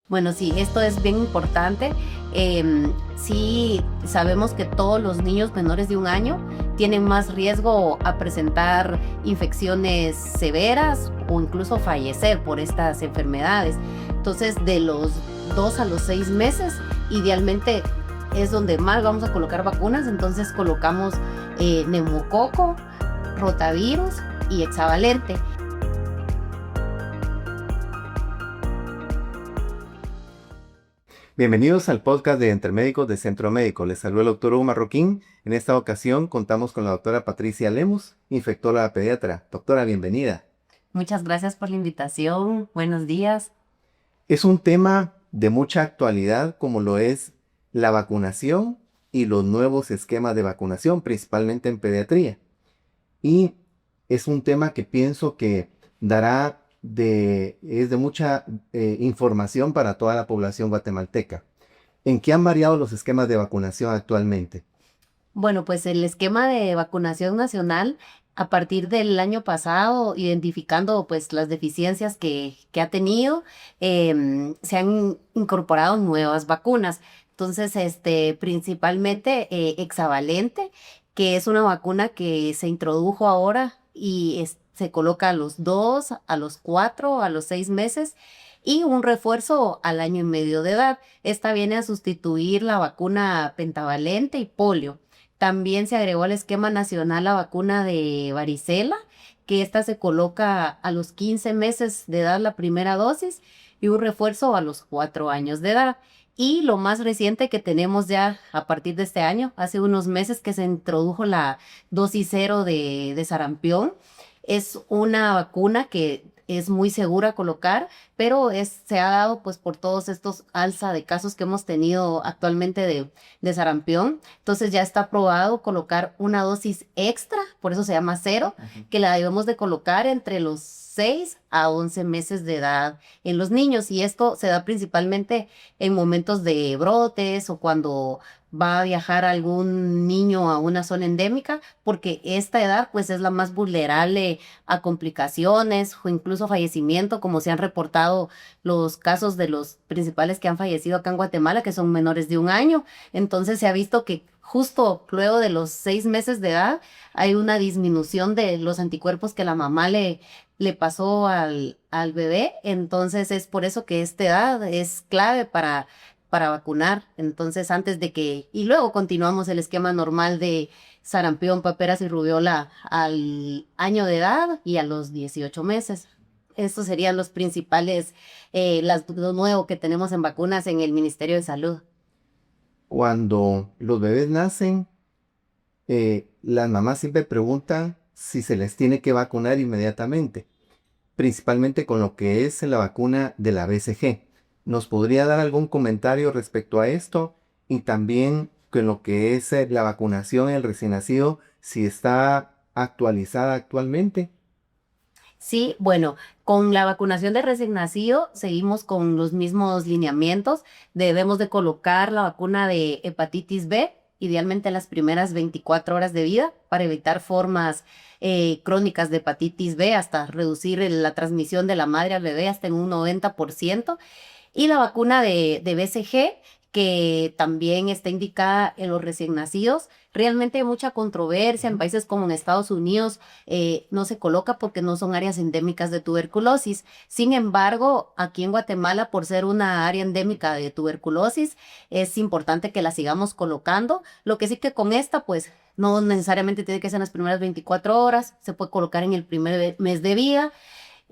Bueno, sí, esto es bien importante. Sí, sabemos que todos los niños menores de 1 año tienen más riesgo a presentar infecciones severas o incluso fallecer por estas enfermedades. Entonces, de los 2 a los 6 meses, idealmente es donde más vamos a colocar vacunas. Entonces, colocamos neumococo, rotavirus y hexavalente. Bienvenidos al podcast de Entre Médicos de Centro Médico. Les saluda el doctor Hugo Marroquín. En esta ocasión contamos con la doctora Patricia Lemus, infectóloga pediatra. Doctora, bienvenida. Muchas gracias por la invitación. Buenos días. Es un tema de mucha actualidad como lo es la vacunación y los nuevos esquemas de vacunación, principalmente en pediatría. Y es un tema que pienso que es de mucha información para toda la población guatemalteca. ¿En qué han variado los esquemas de vacunación actualmente? Bueno, pues el esquema de vacunación nacional, a partir del año pasado, identificando pues las deficiencias que ha tenido, se han incorporado nuevas vacunas. Entonces, principalmente hexavalente, que es una vacuna que se introdujo ahora y se coloca a los 2, a los 4, a los 6 meses. Y un refuerzo al año y medio de edad. Esta viene a sustituir la vacuna pentavalente y polio. También se agregó al esquema nacional la vacuna de varicela, que esta se coloca a los 15 meses de edad la primera dosis y un refuerzo a los 4 años de edad. Y lo más reciente que tenemos ya a partir de este año, hace unos meses que se introdujo la dosis cero de sarampión. Es una vacuna que es muy segura colocar, pero se ha dado pues por todos estos alza de casos que hemos tenido actualmente de sarampión. Entonces ya está aprobado colocar una dosis extra, por eso se llama cero, que la debemos de colocar entre los 6 a 11 meses de edad en los niños. Y esto se da principalmente en momentos de brotes o cuando va a viajar algún niño a una zona endémica, porque esta edad pues es la más vulnerable a complicaciones o incluso fallecimiento, como se han reportado los casos de los principales que han fallecido acá en Guatemala, que son menores de 1 año. Entonces se ha visto que justo luego de los 6 meses de edad hay una disminución de los anticuerpos que la mamá le pasó al bebé. Entonces es por eso que esta edad es clave para vacunar. Entonces, y luego continuamos el esquema normal de sarampión, paperas y rubiola al año de edad y a los 18 meses. Estos serían los principales, lo nuevo que tenemos en vacunas en el Ministerio de Salud. Cuando los bebés nacen, las mamás siempre preguntan si se les tiene que vacunar inmediatamente, principalmente con lo que es la vacuna de la BCG. ¿Nos podría dar algún comentario respecto a esto? Y también con lo que es la vacunación en el recién nacido, si está actualizada actualmente. Sí, bueno, con la vacunación de recién nacido seguimos con los mismos lineamientos. Debemos de colocar la vacuna de hepatitis B, idealmente en las primeras 24 horas de vida, para evitar formas crónicas de hepatitis B, hasta reducir la transmisión de la madre al bebé hasta en un 90%. Y la vacuna de BCG, que también está indicada en los recién nacidos. Realmente hay mucha controversia en países como en Estados Unidos, no se coloca porque no son áreas endémicas de tuberculosis. Sin embargo, aquí en Guatemala, por ser una área endémica de tuberculosis, es importante que la sigamos colocando. Lo que sí que con esta, pues, no necesariamente tiene que ser en las primeras 24 horas, se puede colocar en el primer mes de vida.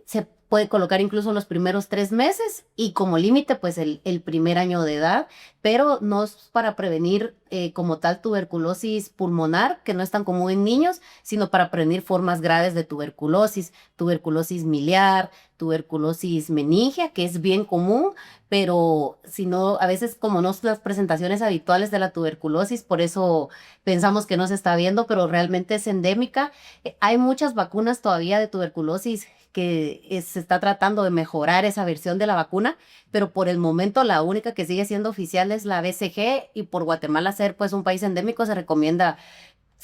Se puede colocar incluso los primeros 3 meses y como límite, pues el primer año de edad, pero no es para prevenir como tal tuberculosis pulmonar, que no es tan común en niños, sino para prevenir formas graves de tuberculosis, tuberculosis miliar, tuberculosis meningia, que es bien común, pero si no, a veces como no son las presentaciones habituales de la tuberculosis, por eso pensamos que no se está viendo, pero realmente es endémica. Hay muchas vacunas todavía de tuberculosis que se está tratando de mejorar esa versión de la vacuna, pero por el momento la única que sigue siendo oficial es la BCG y por Guatemala ser pues un país endémico se recomienda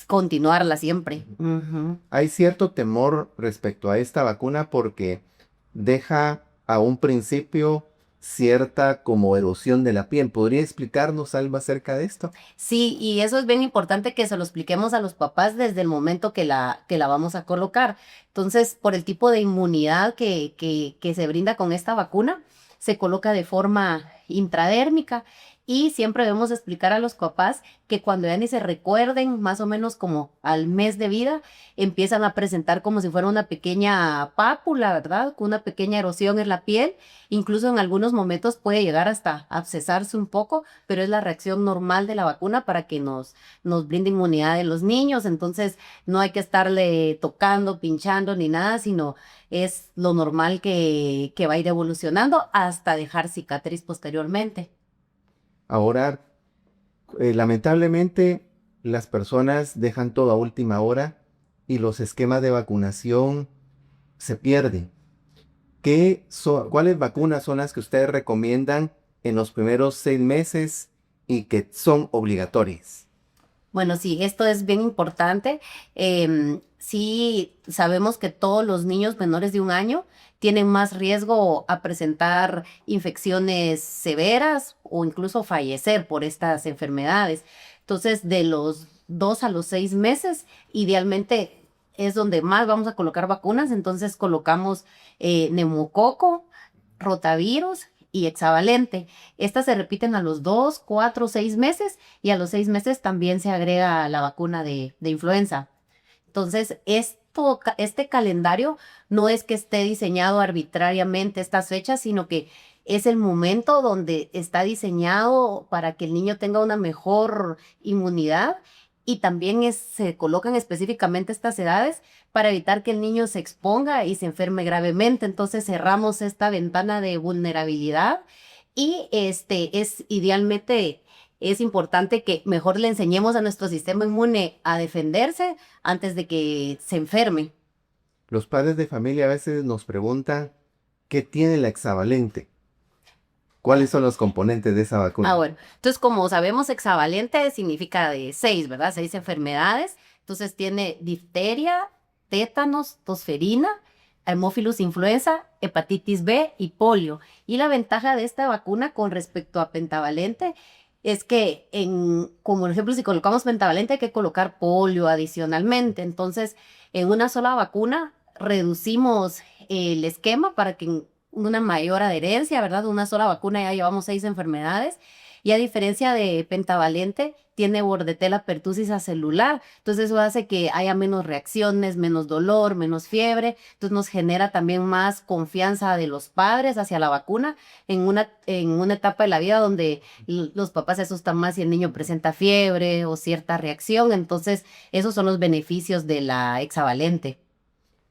continuarla siempre. Ujú. Hay cierto temor respecto a esta vacuna porque deja a un principio cierta como erosión de la piel. ¿Podría explicarnos algo acerca de esto? Sí, y eso es bien importante que se lo expliquemos a los papás desde el momento que la vamos a colocar. Entonces, por el tipo de inmunidad que se brinda con esta vacuna, se coloca de forma intradérmica y siempre debemos explicar a los papás que cuando ya ni se recuerden, más o menos como al mes de vida, empiezan a presentar como si fuera una pequeña pápula, ¿verdad? Con una pequeña erosión en la piel. Incluso en algunos momentos puede llegar hasta abscesarse un poco, pero es la reacción normal de la vacuna para que nos brinde inmunidad en los niños. Entonces, no hay que estarle tocando, pinchando ni nada, sino es lo normal que va a ir evolucionando hasta dejar cicatriz posteriormente. Ahora, lamentablemente, las personas dejan todo a última hora y los esquemas de vacunación se pierden. ¿Cuáles vacunas son las que ustedes recomiendan en los primeros 6 meses y que son obligatorias? Bueno, sí, esto es bien importante. Sí, sabemos que todos los niños menores de 1 año tienen más riesgo a presentar infecciones severas o incluso fallecer por estas enfermedades. Entonces, de los 2 a los 6 meses, idealmente es donde más vamos a colocar vacunas. Entonces, colocamos neumococo, rotavirus y hexavalente. Estas se repiten a los 2, 4, 6 meses y a los 6 meses también se agrega la vacuna de influenza. Entonces, este calendario no es que esté diseñado arbitrariamente estas fechas, sino que es el momento donde está diseñado para que el niño tenga una mejor inmunidad y también se colocan específicamente estas edades para evitar que el niño se exponga y se enferme gravemente. Entonces cerramos esta ventana de vulnerabilidad y es idealmente es importante que mejor le enseñemos a nuestro sistema inmune a defenderse antes de que se enferme. Los padres de familia a veces nos preguntan qué tiene la hexavalente, cuáles son los componentes de esa vacuna. Bueno, entonces como sabemos, hexavalente significa de 6, ¿verdad? 6 enfermedades. Entonces tiene difteria, tétanos, tosferina, Haemophilus influenza, hepatitis B y polio. Y la ventaja de esta vacuna con respecto a pentavalente es que, como ejemplo, si colocamos pentavalente, hay que colocar polio adicionalmente. Entonces, en una sola vacuna reducimos el esquema para que en una mayor adherencia, ¿verdad? Una sola vacuna ya llevamos 6 enfermedades. Y a diferencia de pentavalente, tiene bordetela pertussis acelular. Entonces eso hace que haya menos reacciones, menos dolor, menos fiebre. Entonces nos genera también más confianza de los padres hacia la vacuna en una etapa de la vida donde los papás se asustan más si el niño presenta fiebre o cierta reacción. Entonces esos son los beneficios de la hexavalente.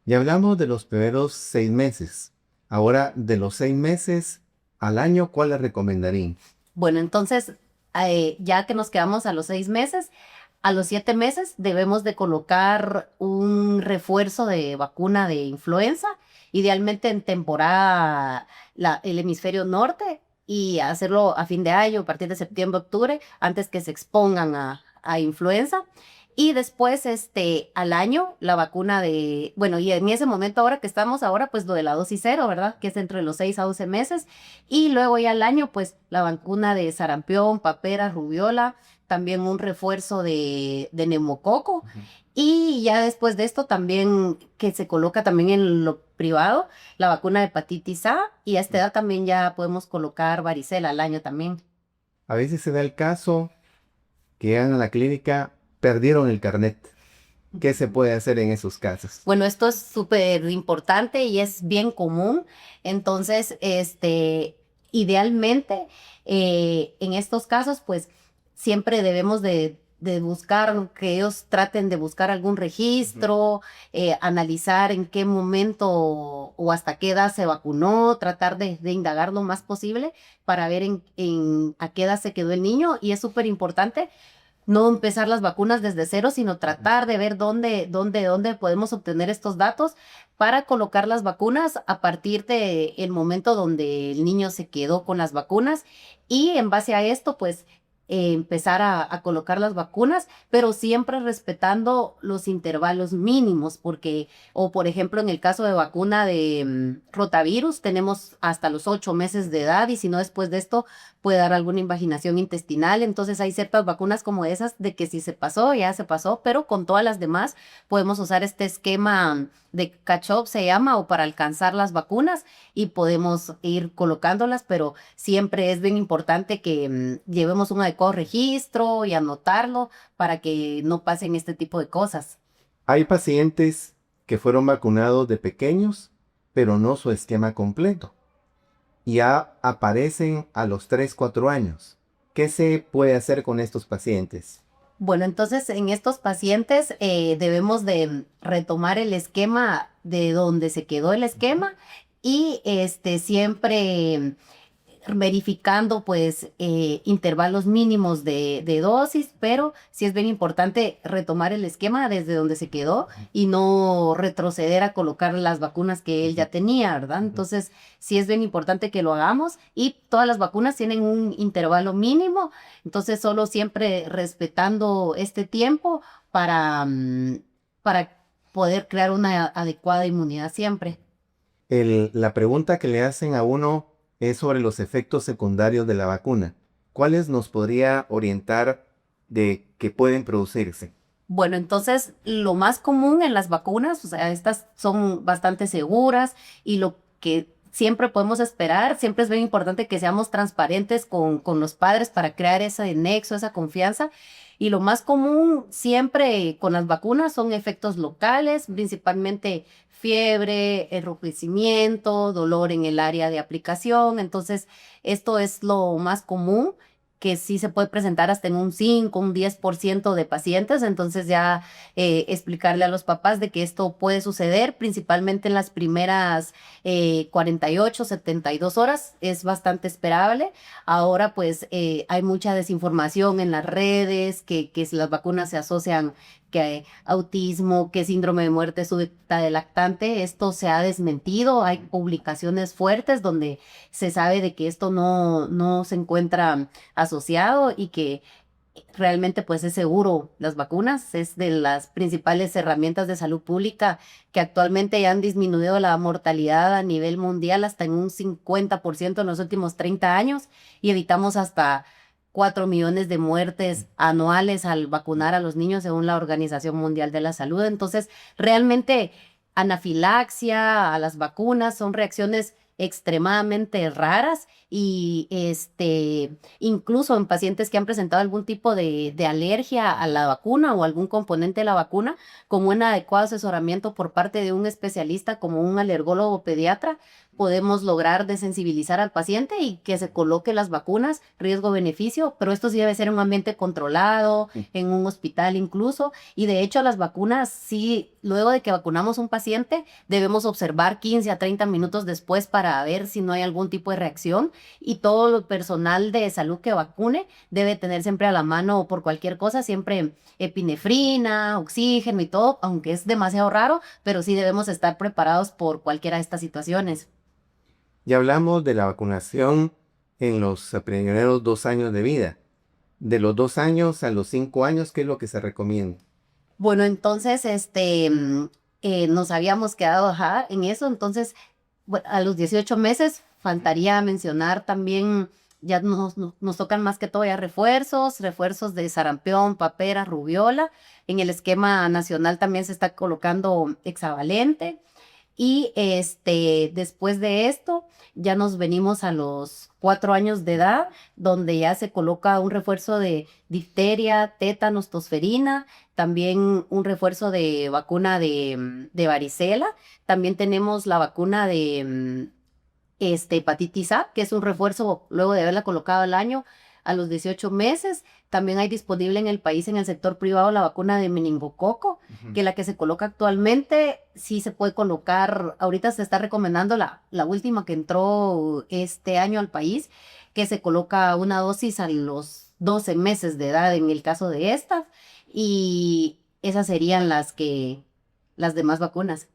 Ya hablamos de los primeros 6 meses. Ahora, de los 6 meses al año, ¿cuál le recomendarían? Bueno, entonces, ya que nos quedamos a los 6 meses, a los 7 meses debemos de colocar un refuerzo de vacuna de influenza, idealmente en temporada, el hemisferio norte, y hacerlo a fin de año, a partir de septiembre, octubre, antes que se expongan a influenza. Y después, al año, la vacuna bueno, y en ese momento ahora que estamos ahora, pues lo de la dosis cero, ¿verdad? Que es entre los 6 a 12 meses. Y luego ya al año, pues la vacuna de sarampión, papera, rubiola, también un refuerzo de neumococo. Ujú. Y ya después de esto también que se coloca también en lo privado, la vacuna de hepatitis A. Y a esta edad también ya podemos colocar varicela al año también. A veces se da el caso que llegan a la clínica, perdieron el carnet. ¿Qué se puede hacer en esos casos? Bueno, esto es súper importante y es bien común. Entonces, idealmente, en estos casos, pues siempre debemos de buscar, que ellos traten de buscar algún registro, analizar en qué momento o hasta qué edad se vacunó, tratar de indagar lo más posible para ver a qué edad se quedó el niño. Y es súper importante no empezar las vacunas desde cero, sino tratar de ver dónde podemos obtener estos datos para colocar las vacunas a partir del momento donde el niño se quedó con las vacunas. Y en base a esto, pues, empezar a colocar las vacunas, pero siempre respetando los intervalos mínimos, porque, o por ejemplo, en el caso de vacuna de rotavirus, tenemos hasta los 8 meses de edad y si no después de esto puede dar alguna invaginación intestinal. Entonces hay ciertas vacunas como esas de que si se pasó, ya se pasó, pero con todas las demás podemos usar este esquema de catch-up se llama, o para alcanzar las vacunas y podemos ir colocándolas, pero siempre es bien importante que llevemos un adecuado registro y anotarlo para que no pasen este tipo de cosas. Hay pacientes que fueron vacunados de pequeños, pero no su esquema completo. Ya aparecen a los 3 4 años. ¿Qué se puede hacer con estos pacientes? Bueno, entonces en estos pacientes debemos de retomar el esquema de donde se quedó el esquema y siempre verificando pues intervalos mínimos de dosis, pero sí es bien importante retomar el esquema desde donde se quedó y no retroceder a colocar las vacunas que él ya tenía, ¿verdad? Entonces sí es bien importante que lo hagamos y todas las vacunas tienen un intervalo mínimo, entonces solo siempre respetando este tiempo para poder crear una adecuada inmunidad siempre. La pregunta que le hacen a uno es sobre los efectos secundarios de la vacuna. ¿Cuáles nos podría orientar de que pueden producirse? Bueno, entonces lo más común en las vacunas, o sea, estas son bastante seguras y lo que siempre podemos esperar, siempre es bien importante que seamos transparentes con los padres para crear ese nexo, esa confianza. Y lo más común siempre con las vacunas son efectos locales, principalmente fiebre, enrojecimiento, dolor en el área de aplicación. Entonces, esto es lo más común que sí se puede presentar hasta en un 5, un 10% de pacientes, entonces ya explicarle a los papás de que esto puede suceder, principalmente en las primeras 48, 72 horas, es bastante esperable. Ahora pues hay mucha desinformación en las redes, que las vacunas se asocian que hay autismo, que síndrome de muerte súbita de lactante, esto se ha desmentido, hay publicaciones fuertes donde se sabe de que esto no se encuentra asociado y que realmente pues es seguro. Las vacunas es de las principales herramientas de salud pública que actualmente ya han disminuido la mortalidad a nivel mundial hasta en un 50% en los últimos 30 años y evitamos hasta 4 millones de muertes anuales al vacunar a los niños según la Organización Mundial de la Salud. Entonces, realmente anafilaxia a las vacunas son reacciones extremadamente raras y incluso en pacientes que han presentado algún tipo de alergia a la vacuna o algún componente de la vacuna, con un adecuado asesoramiento por parte de un especialista como un alergólogo pediatra, podemos lograr desensibilizar al paciente y que se coloque las vacunas, riesgo-beneficio, pero esto sí debe ser en un ambiente controlado, en un hospital incluso, y de hecho las vacunas sí, luego de que vacunamos un paciente, debemos observar 15 a 30 minutos después para ver si no hay algún tipo de reacción y todo el personal de salud que vacune debe tener siempre a la mano por cualquier cosa, siempre epinefrina, oxígeno y todo, aunque es demasiado raro, pero sí debemos estar preparados por cualquiera de estas situaciones. Ya hablamos de la vacunación en los primeros 2 años de vida. De los 2 años a los 5 años, ¿qué es lo que se recomienda? Bueno, entonces, nos habíamos quedado ajá, en eso, entonces, bueno, a los 18 meses faltaría mencionar también, ya nos tocan más que todo ya refuerzos de sarampión, papera, rubiola. En el esquema nacional también se está colocando hexavalente. Y después de esto, ya nos venimos a los 4 años de edad, donde ya se coloca un refuerzo de difteria, tétanos, tosferina, también un refuerzo de vacuna de varicela. También tenemos la vacuna de hepatitis A, que es un refuerzo luego de haberla colocado al año a los 18 meses. También hay disponible en el país, en el sector privado, la vacuna de meningococo, que la que se coloca actualmente sí se puede colocar. Ahorita se está recomendando la última que entró este año al país, que se coloca una dosis a los 12 meses de edad en el caso de estas. Y esas serían las demás vacunas.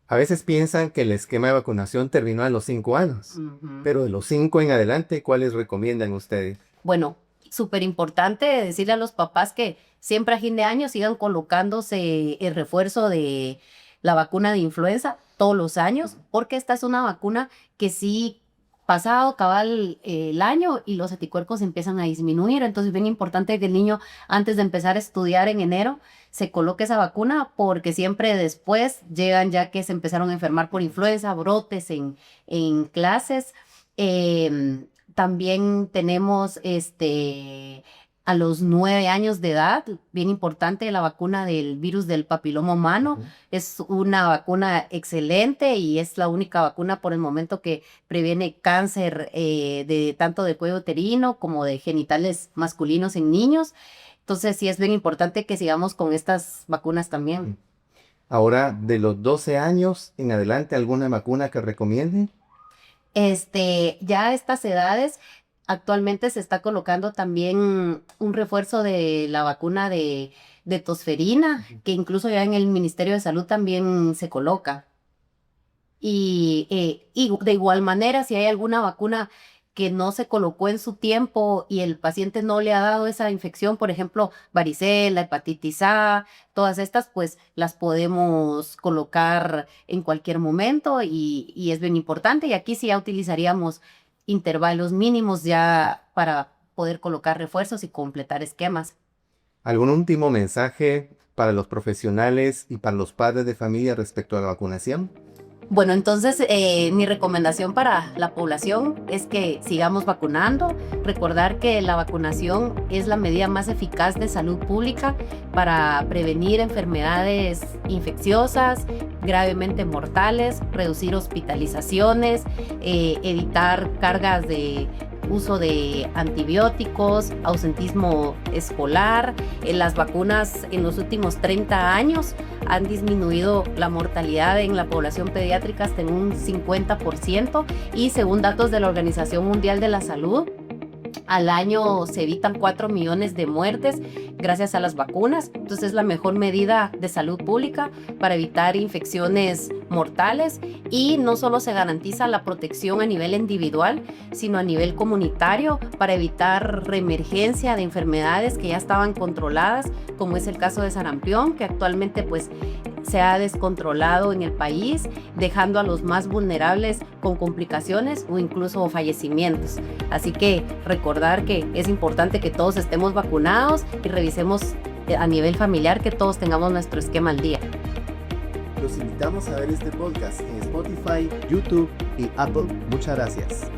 A veces piensan que el esquema de vacunación terminó a los 5 años, Ujú. pero de los 5 en adelante, ¿cuáles recomiendan ustedes? Bueno, súper importante decirle a los papás que siempre a fin de año sigan colocándose el refuerzo de la vacuna de influenza todos los años, porque esta es una vacuna que sí pasado cabal el año y los anticuerpos empiezan a disminuir. Entonces es bien importante que el niño, antes de empezar a estudiar en enero, se coloque esa vacuna, porque siempre después llegan ya que se empezaron a enfermar por influenza, brotes en clases. También tenemos a los 9 años de edad, bien importante, la vacuna del virus del papiloma humano. Uh-huh. Es una vacuna excelente y es la única vacuna por el momento que previene cáncer de tanto de cuello uterino como de genitales masculinos en niños. Entonces sí es bien importante que sigamos con estas vacunas también. Ahora, de los 12 años en adelante, ¿alguna vacuna que recomienden? Ya a estas edades, actualmente se está colocando también un refuerzo de la vacuna de tosferina, que incluso ya en el Ministerio de Salud también se coloca. Y de igual manera, si hay alguna vacuna que no se colocó en su tiempo y el paciente no le ha dado esa infección, por ejemplo, varicela, hepatitis A, todas estas, pues las podemos colocar en cualquier momento y es bien importante. Y aquí sí ya utilizaríamos intervalos mínimos ya para poder colocar refuerzos y completar esquemas. ¿Algún último mensaje para los profesionales y para los padres de familia respecto a la vacunación? Bueno, entonces mi recomendación para la población es que sigamos vacunando. Recordar que la vacunación es la medida más eficaz de salud pública para prevenir enfermedades infecciosas, gravemente mortales, reducir hospitalizaciones, evitar cargas de uso de antibióticos, ausentismo escolar. Las vacunas en los últimos 30 años han disminuido la mortalidad en la población pediátrica hasta en un 50% y según datos de la Organización Mundial de la Salud, al año se evitan 4 millones de muertes gracias a las vacunas. Entonces es la mejor medida de salud pública para evitar infecciones mortales y no solo se garantiza la protección a nivel individual, sino a nivel comunitario para evitar reemergencia de enfermedades que ya estaban controladas, como es el caso de sarampión, que actualmente pues se ha descontrolado en el país, dejando a los más vulnerables con complicaciones o incluso fallecimientos. Así que recordar que es importante que todos estemos vacunados y revisemos a nivel familiar que todos tengamos nuestro esquema al día. Los invitamos a ver este podcast en Spotify, YouTube y Apple. Muchas gracias.